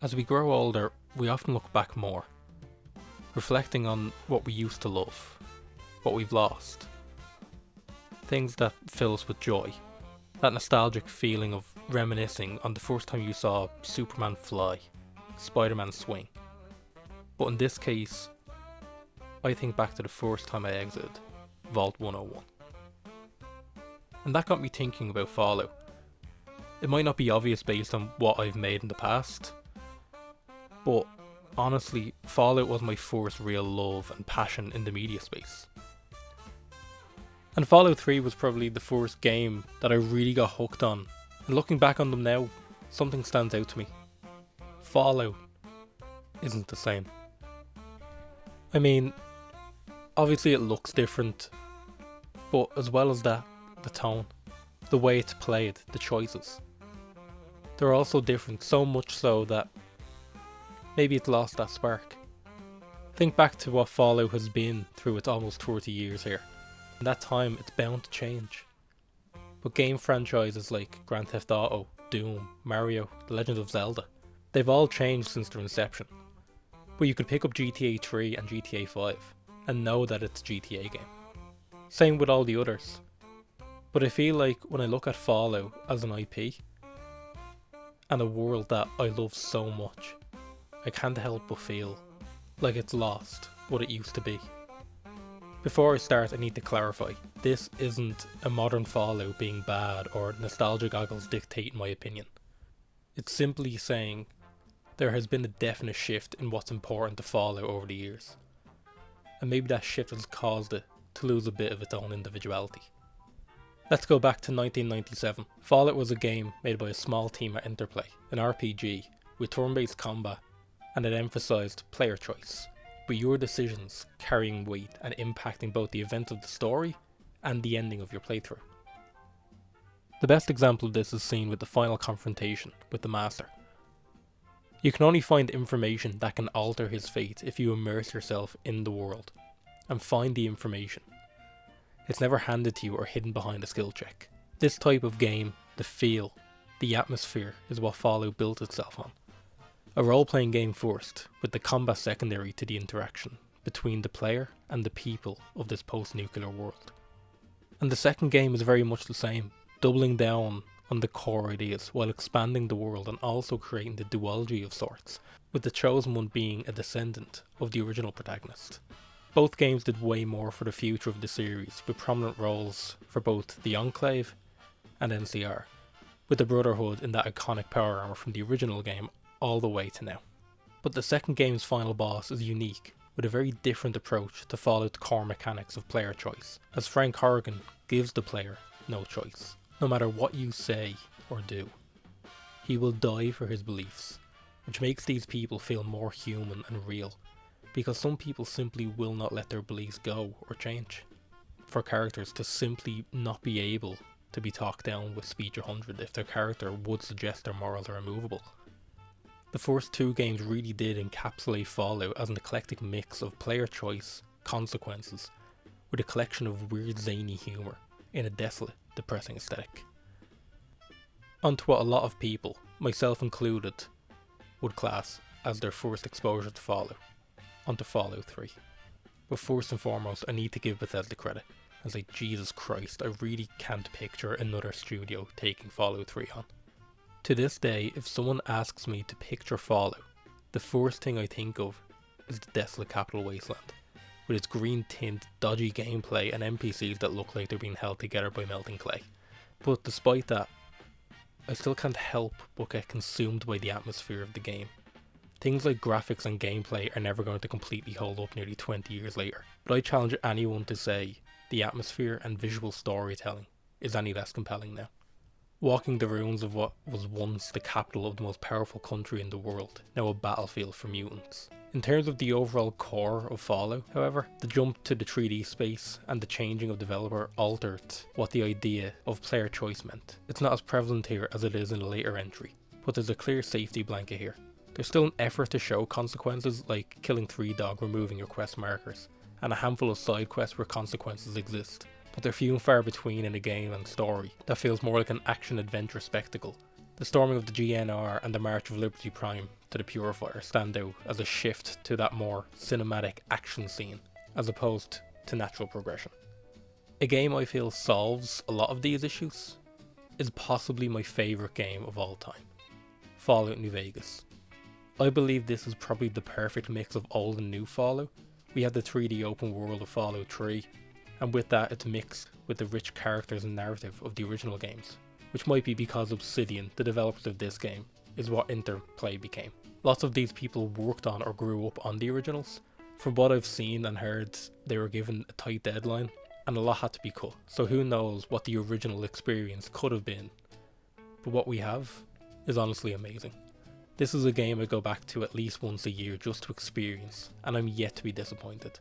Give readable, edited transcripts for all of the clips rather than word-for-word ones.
As we grow older, we often look back more, reflecting on what we used to love, what we've lost, things that fill us with joy, that nostalgic feeling of reminiscing on the first time you saw Superman fly, Spider-Man swing. But in this case, I think back to the first time I exited Vault 101. And that got me thinking about Fallout. It might not be obvious based on what I've made in the past, but honestly, Fallout was my first real love and passion in the media space. And Fallout 3 was probably the first game that I really got hooked on, and looking back on them now, something stands out to me. Fallout isn't the same. I mean, obviously it looks different, but as well as that, the tone, the way it's played, the choices. They're also different, so much so that maybe it's lost that spark. Think back to what Fallout has been through its almost 30 years here. In that time, it's bound to change. But game franchises like Grand Theft Auto, Doom, Mario, The Legend of Zelda, they've all changed since their inception. But you could pick up GTA 3 and GTA 5 and know that it's a GTA game. Same with all the others. But I feel like when I look at Fallout as an IP, and a world that I love so much, I can't help but feel like it's lost what it used to be. Before I start, I need to clarify, this isn't a modern Fallout being bad or nostalgia goggles dictate my opinion. It's simply saying there has been a definite shift in what's important to Fallout over the years. And maybe that shift has caused it to lose a bit of its own individuality. Let's go back to 1997. Fallout was a game made by a small team at Interplay, an RPG with turn-based combat, and it emphasised player choice, with your decisions carrying weight and impacting both the event of the story and the ending of your playthrough. The best example of this is seen with the final confrontation with the Master. You can only find information that can alter his fate if you immerse yourself in the world and find the information. It's never handed to you or hidden behind a skill check. This type of game, the feel, the atmosphere, is what Fallout built itself on. A role-playing game first, with the combat secondary to the interaction between the player and the people of this post-nuclear world. And the second game is very much the same, doubling down on the core ideas while expanding the world and also creating the duology of sorts, with the chosen one being a descendant of the original protagonist. Both games did way more for the future of the series, with prominent roles for both the Enclave and NCR, with the Brotherhood in that iconic power armor from the original game all the way to now. But the second game's final boss is unique, with a very different approach to Fallout's core mechanics of player choice, as Frank Horrigan gives the player no choice. No matter what you say or do, he will die for his beliefs, which makes these people feel more human and real, because some people simply will not let their beliefs go or change. For characters to simply not be able to be talked down with speech 100 if their character would suggest their morals are immovable. The first two games really did encapsulate Fallout as an eclectic mix of player choice, consequences, with a collection of weird zany humour in a desolate, depressing aesthetic. Onto what a lot of people, myself included, would class as their first exposure to Fallout. Onto Fallout 3. But first and foremost, I need to give Bethesda credit and say, Jesus Christ, I really can't picture another studio taking Fallout 3 on. To this day, if someone asks me to picture Fallout, the first thing I think of is the desolate capital wasteland, with its green tint, dodgy gameplay and NPCs that look like they're being held together by melting clay. But despite that, I still can't help but get consumed by the atmosphere of the game. Things like graphics and gameplay are never going to completely hold up nearly 20 years later, but I challenge anyone to say the atmosphere and visual storytelling is any less compelling now. Walking the ruins of what was once the capital of the most powerful country in the world, now a battlefield for mutants. In terms of the overall core of Fallout, however, the jump to the 3D space and the changing of developer altered what the idea of player choice meant. It's not as prevalent here as it is in a later entry, but there's a clear safety blanket here. There's still an effort to show consequences, like killing 3 dog, removing your quest markers, and a handful of side quests where consequences exist, but they're few and far between in a game and story that feels more like an action-adventure spectacle The storming of the GNR and the March of Liberty Prime to the Purifier stand out as a shift to that more cinematic action scene, as opposed to natural progression. A game I feel solves a lot of these issues is possibly my favourite game of all time, Fallout New Vegas. I believe this is probably the perfect mix of old and new Fallout. We had the 3D open world of Fallout 3, and with that it's mixed with the rich characters and narrative of the original games, which might be because Obsidian, the developers of this game, is what Interplay became. Lots of these people worked on or grew up on the originals. From what I've seen and heard, they were given a tight deadline, and a lot had to be cut, so who knows what the original experience could have been. But what we have is honestly amazing. This is a game I go back to at least once a year just to experience, and I'm yet to be disappointed.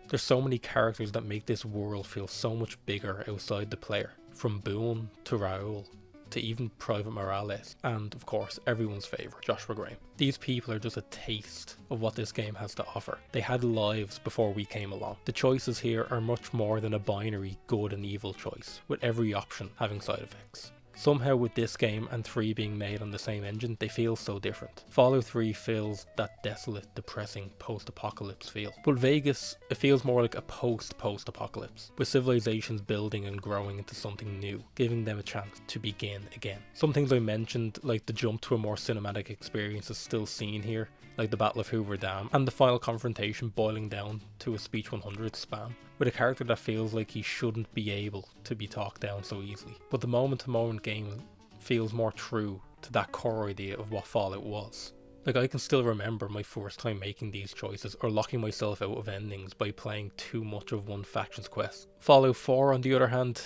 There's so many characters that make this world feel so much bigger outside the player, from Boone to Raoul to even Private Morales, and of course everyone's favourite, Joshua Graham. These people are just a taste of what this game has to offer. They had lives before we came along. The choices here are much more than a binary good and evil choice, with every option having side effects. Somehow with this game and 3 being made on the same engine, they feel so different. Fallout 3 feels that desolate, depressing post-apocalypse feel. But Vegas, it feels more like a post-apocalypse, with civilizations building and growing into something new, giving them a chance to begin again. Some things I mentioned, like the jump to a more cinematic experience, is still seen here, like the Battle of Hoover Dam, and the final confrontation boiling down to a Speech 100 spam, with a character that feels like he shouldn't be able to be talked down so easily. But the moment-to-moment game feels more true to that core idea of what Fallout was. Like, I can still remember my first time making these choices, or locking myself out of endings by playing too much of one faction's quest. Fallout 4, on the other hand,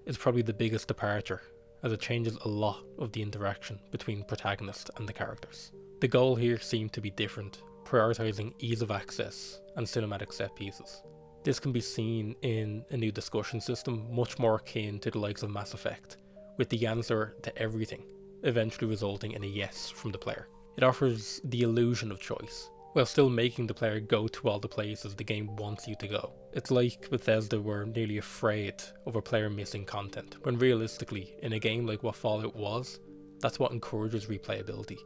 is probably the biggest departure, as it changes a lot of the interaction between protagonist and the characters. The goal here seemed to be different, prioritising ease of access and cinematic set pieces. This can be seen in a new discussion system much more akin to the likes of Mass Effect, with the answer to everything eventually resulting in a yes from the player. It offers the illusion of choice, while still making the player go to all the places the game wants you to go. It's like Bethesda were nearly afraid of a player missing content, when realistically, in a game like what Fallout was, that's what encourages replayability.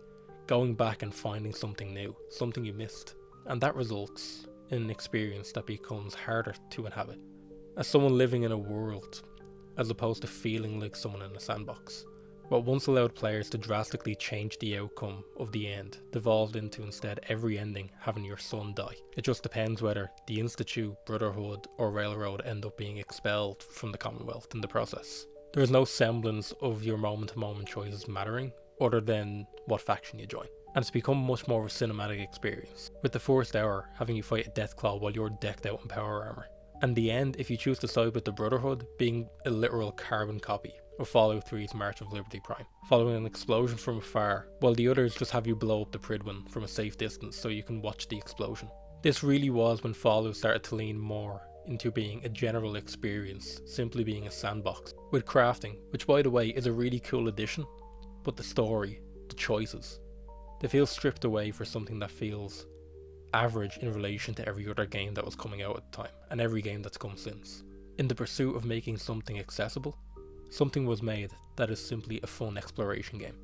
Going back and finding something new, something you missed, and that results in an experience that becomes harder to inhabit. As someone living in a world, as opposed to feeling like someone in a sandbox. What once allowed players to drastically change the outcome of the end devolved into instead every ending having your son die. It just depends whether the Institute, Brotherhood or Railroad end up being expelled from the Commonwealth in the process. There is no semblance of your moment-to-moment choices mattering, other than what faction you join. And it's become much more of a cinematic experience, with the first hour having you fight a Deathclaw while you're decked out in power armor, and the end, if you choose to side with the Brotherhood, being a literal carbon copy of Fallout 3's March of Liberty Prime, following an explosion from afar, while the others just have you blow up the Pridwin from a safe distance so you can watch the explosion. This really was when Fallout started to lean more into being a general experience, simply being a sandbox, with crafting, which by the way is a really cool addition, but the story, the choices, they feel stripped away for something that feels average in relation to every other game that was coming out at the time, and every game that's come since. In the pursuit of making something accessible, something was made that is simply a fun exploration game.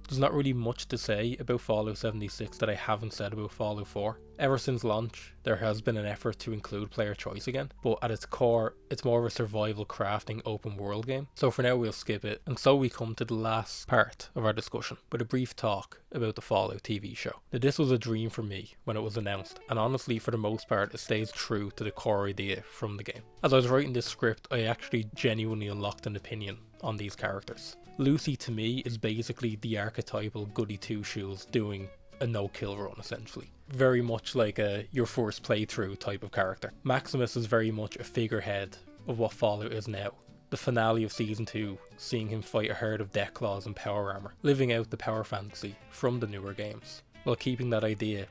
There's not really much to say about Fallout 76 that I haven't said about Fallout 4. Ever since launch, there has been an effort to include player choice again, but at its core, it's more of a survival crafting open world game. So for now we'll skip it, and so we come to the last part of our discussion, with a brief talk about the Fallout TV show. Now, this was a dream for me when it was announced, and honestly for the most part it stays true to the core idea from the game. As I was writing this script, I actually genuinely unlocked an opinion on these characters. Lucy to me is basically the archetypal goody two-shoes doing a no-kill run essentially. Very much like a your first playthrough type of character. Maximus is very much a figurehead of what Fallout is now. The finale of Season 2, seeing him fight a herd of Deathclaws in power armor, living out the power fantasy from the newer games, while keeping that idea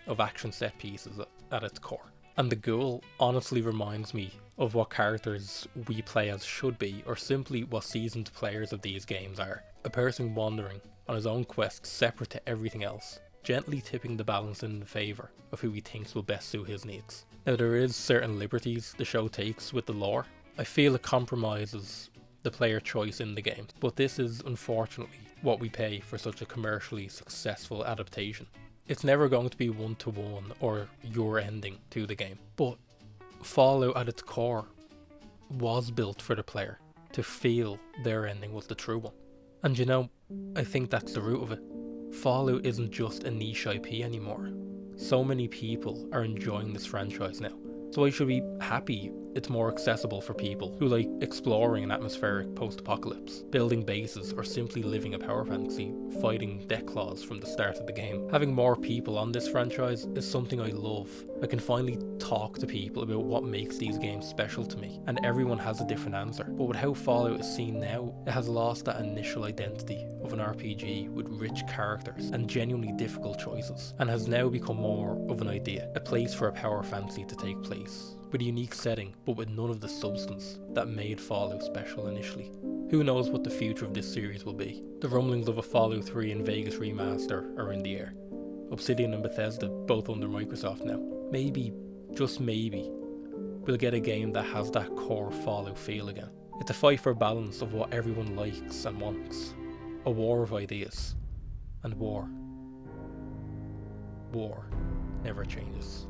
of action set pieces at its core. And the Ghoul honestly reminds me of what characters we play as should be, or simply what seasoned players of these games are. A person wandering on his own quest separate to everything else, gently tipping the balance in favour of who he thinks will best suit his needs. Now there is certain liberties the show takes with the lore. I feel it compromises the player choice in the game. But this is unfortunately what we pay for such a commercially successful adaptation. It's never going to be one-to-one or your ending to the game, but Fallout at its core was built for the player to feel their ending was the true one. And you know, I think that's the root of it. Fallout isn't just a niche IP anymore. So many people are enjoying this franchise now. So I should be happy it's more accessible for people who like exploring an atmospheric post-apocalypse, building bases, or simply living a power fantasy, fighting Deathclaws from the start of the game. Having more people on this franchise is something I love. I can finally talk to people about what makes these games special to me, and everyone has a different answer. But with how Fallout is seen now, it has lost that initial identity of an RPG with rich characters and genuinely difficult choices, and has now become more of an idea, a place for a power fantasy to take place, with a unique setting, but with none of the substance that made Fallout special initially. Who knows what the future of this series will be? The rumblings of a Fallout 3 and Vegas remaster are in the air. Obsidian and Bethesda, both under Microsoft now. Maybe, just maybe, we'll get a game that has that core Fallout feel again. It's a fight for balance of what everyone likes and wants. A war of ideas. And war never changes.